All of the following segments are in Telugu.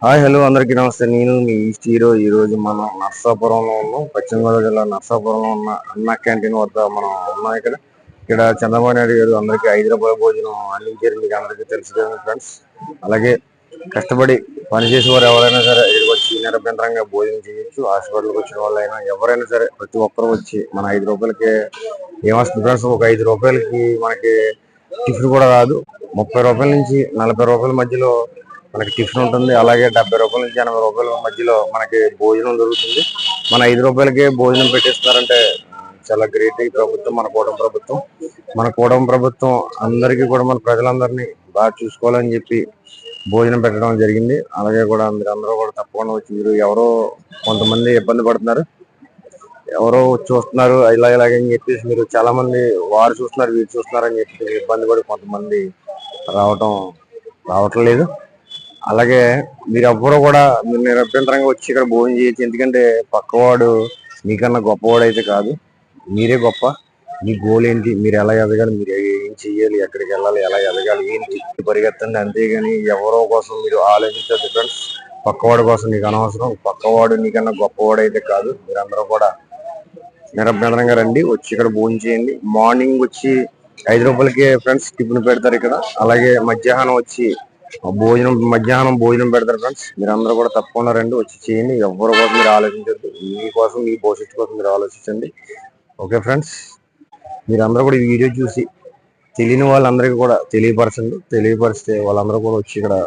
హాయ్ హలో అందరికీ నమస్తే. నేను మీ ఈస్ట్ హీరో. ఈ రోజు మనం నర్సాపురంలో ఉన్నాం. పశ్చిమ గోదావరి జిల్లా నర్సాపురంలో ఉన్న అన్న క్యాంటీన్ వద్ద మనం ఉన్నాం. ఇక్కడ చంద్రబాబు నాయుడు గారు అందరికి ₹5 భోజనం అందించారు. మీకు అందరికీ తెలుసు ఫ్రెండ్స్. అలాగే కష్టపడి పనిచేసే వారు ఎవరైనా సరే ఇక్కడికి వచ్చి నిరభ్యంతరంగా భోజనం చేయొచ్చు. హాస్పిటల్కి వచ్చిన వాళ్ళైనా ఎవరైనా సరే ప్రతి ఒక్కరు వచ్చి మన ₹5కే ఏమొస్తుంది ఫ్రెండ్స్. ఒక ₹5కి మనకి టిఫిన్ కూడా రాదు. ₹30 నుంచి ₹40 మధ్యలో మనకి టిఫిన్ ఉంటుంది. అలాగే ₹70 నుంచి ₹80 మధ్యలో మనకి భోజనం దొరుకుతుంది. మన ₹5కే భోజనం పెట్టిస్తున్నారంటే చాలా గ్రేట్ ఈ ప్రభుత్వం, మన కూటమి ప్రభుత్వం. మన కూటమి ప్రభుత్వం అందరికీ కూడా మన ప్రజలందరినీ బాగా చూసుకోవాలని చెప్పి భోజనం పెట్టడం జరిగింది. అలాగే కూడా అందరూ కూడా తప్పకుండా వచ్చి మీరు ఎవరో కొంతమంది ఇబ్బంది పడుతున్నారు, ఎవరో చూస్తున్నారు ఇలాగని చెప్పేసి మీరు చాలా మంది వారు చూస్తున్నారు వీరు చూస్తున్నారు అని చెప్పి ఇబ్బంది పడి కొంతమంది రావట్లేదు. అలాగే మీరు ఎవ్వరూ కూడా మీరు నిరభ్యంతరంగా వచ్చి ఇక్కడ భోజనం చేయొచ్చు. ఎందుకంటే పక్కవాడు మీకన్నా గొప్పవాడు అయితే కాదు, మీరే గొప్ప. మీ గోల్ ఏంటి, మీరు ఎలా ఎదగాలి, మీరు ఏం చెయ్యాలి, ఎక్కడికి వెళ్ళాలి, ఎలా ఎదగాలి, ఏంటి పరిగెత్తండి. అంతేగాని ఎవరో కోసం మీరు ఆలోచించద్దు ఫ్రెండ్స్. పక్కవాడి కోసం నీకు అనవసరం. పక్కవాడు నీకన్నా గొప్పవాడు అయితే కాదు. మీరందరూ కూడా నిరభ్యంతరంగా రండి, వచ్చి ఇక్కడ భోజనం చేయండి. మార్నింగ్ వచ్చి ₹5కే ఫ్రెండ్స్ టిఫిన్ పెడతారు ఇక్కడ. అలాగే మధ్యాహ్నం వచ్చి మధ్యాహ్నం భోజనం పెడతారు ఫ్రెండ్స్. మీరు అందరూ కూడా తప్పకుండా రండి, వచ్చి చేయండి. ఎవరి కోసం మీరు ఆలోచించద్దు, మీకోసం మీ భవిష్యత్తు కోసం మీరు ఆలోచించండి. ఓకే ఫ్రెండ్స్, మీరందరూ కూడా ఈ వీడియో చూసి తెలియని వాళ్ళందరికీ కూడా తెలియపరిస్తే వాళ్ళందరూ కూడా వచ్చి ఇక్కడ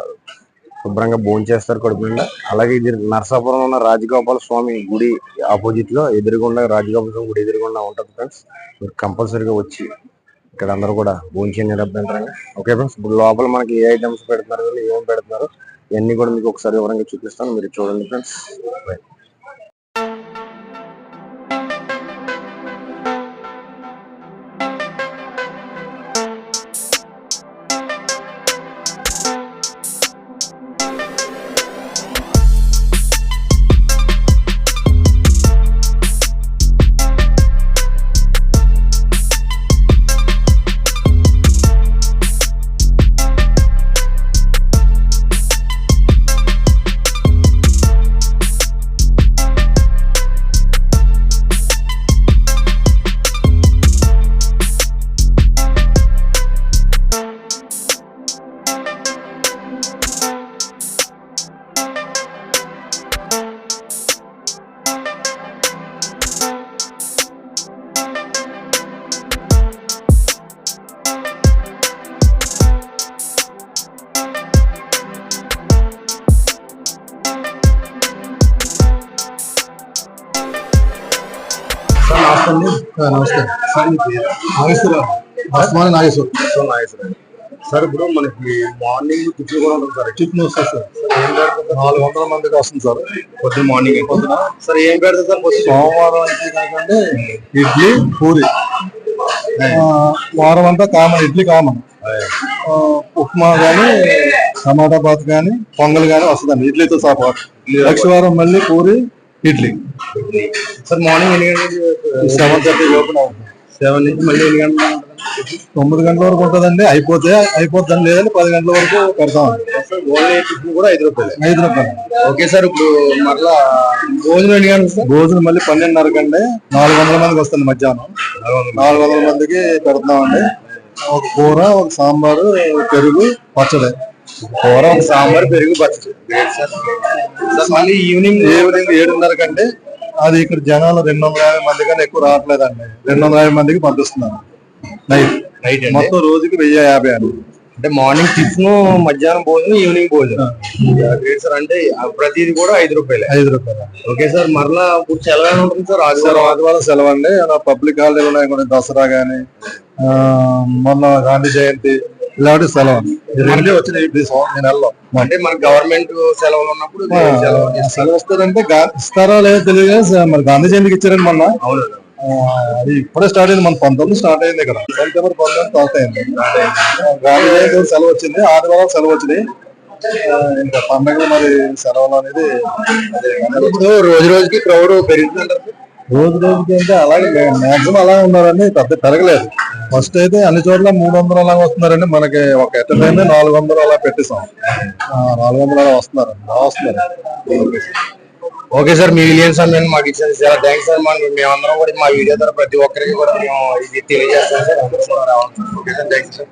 శుభ్రంగా భోజనం చేస్తారు కడుపు నిండా. అలాగే ఇది నరసాపురంలో ఉన్న రాజగోపాల స్వామి గుడి ఆపోజిట్ లో రాజగోపాల స్వామి గుడి ఎదురుగుండా ఉంటుంది ఫ్రెండ్స్. మీరు కంపల్సరీగా వచ్చి ఇక్కడ అందరూ కూడా భోజనం చేయండి నిరభ్యంతరంగా. ఓకే ఫ్రెండ్స్, ఇప్పుడు లోపల మనకి ఏ ఐటమ్స్ పెడుతున్నారు, ఏం పెడుతున్నారు ఇవన్నీ కూడా మీకు ఒకసారి వివరంగా చూపిస్తాను, మీరు చూడండి ఫ్రెండ్స్. నమస్తే నాగేశ్వర సార్. ఇప్పుడు మనకి మార్నింగ్ టిఫిన్ కూడా ఉంటుంది సార్. టిఫిన్ వస్తుంది సార్. 400 మందికి వస్తుంది సార్ పొద్దున్న మార్నింగ్ సార్. ఏం పెడతారు సార్? సోమవారం అయితే కాకండి ఇడ్లీ పూరి, వారం అంతా కామన్ ఇడ్లీ కామన్. ఉప్మా కానీ టమాటా బాత్ కానీ పొంగల్ కానీ వస్తుందండి ఇడ్లీతో సహా. నెక్స్ట్ వారం మళ్ళీ పూరి ఇడ్లీ సార్. మార్నింగ్ ఎన్ని గంటలకు? 7:30 లోపల. 7 నుంచి మళ్ళీ ఎన్ని గంటలు? 9 గంటల వరకు ఉంటుందండి. అయిపోద్దని లేదండి 10 గంటల వరకు పెడతామండి. కూడా ₹5. Okay sir. ఇప్పుడు మరలా భోజనం ఎన్ని గంటలు సార్? భోజనం మళ్ళీ 12:30 అండి. 400 మందికి వస్తుంది మధ్యాహ్నం. 400 మందికి పెడుతున్నామండి. ఒక కూర, ఒక సాంబారు, పెరుగు, పచ్చడి. కూర, ఒక సాంబార్, పెరుగు, పచ్చడి. మళ్ళీ ఈవినింగ్ 7:30 అండి. అది ఇక్కడ జనాలు 250 మంది కానీ ఎక్కువ రావట్లేదండి. 250 మందికి పంపిస్తున్నాను నైట్. మొత్తం రోజుకి 1050 అండి. అంటే మార్నింగ్ టిఫిన్, మధ్యాహ్నం భోజనం, ఈవినింగ్ భోజనం. Great sir. అంటే ప్రతిది కూడా ₹5. Okay sir. మరలా ఇప్పుడు సెలవు ఉంటుంది సార్? ఆదివారం సెలవు అండి. పబ్లిక్ హాలిడేలు ఉన్నాయి కొన్ని, దసరా గానీ మొన్న గాంధీ జయంతి ఇలాంటి సెలవు వచ్చిన నెలలో. అంటే మన గవర్నమెంట్ సెలవులు ఉన్నప్పుడు సెలవు వస్తారంటే ఇస్తారా లేదో తెలియదు. మరి గాంధీ జయంతికి ఇచ్చారండి మొన్న. అది ఇప్పుడే స్టార్ట్ అయింది. మన 19 స్టార్ట్ అయింది ఇక్కడ. సెప్టెంబర్ 19 స్టార్ట్ అయింది. గాంధీ జయంతి సెలవు వచ్చింది, ఆదివారం సెలవు వచ్చింది. ఇంకా పండగలు మరి సెలవులు అనేది రోజు రోజుకి క్రౌడ్ పెరుగుతుంటారు. రోజు రోజుకి అంటే అలాగే మాక్సిమం అలాగే ఉన్నారని పెద్ద పెరగలేదు. ఫస్ట్ అయితే అన్ని చోట్ల 300 అలాగా వస్తున్నారండి. మనకి ఒక ఎట్టైతే 400 అలా పెట్టేసాం. 400 అలా వస్తున్నారు, బాగా వస్తున్నారు. ఓకే సార్, మీ విలియన్ సమయాన్ని మాకు ఇచ్చారు. చాలా థ్యాంక్స్ సార్. మేమందరం కూడా మా వీడియో ద్వారా ప్రతి ఒక్కరికి కూడా మేము ఇది తెలియజేస్తాం సార్. అందరూ కూడా రావాలి sir. Okay sir, thanks sir.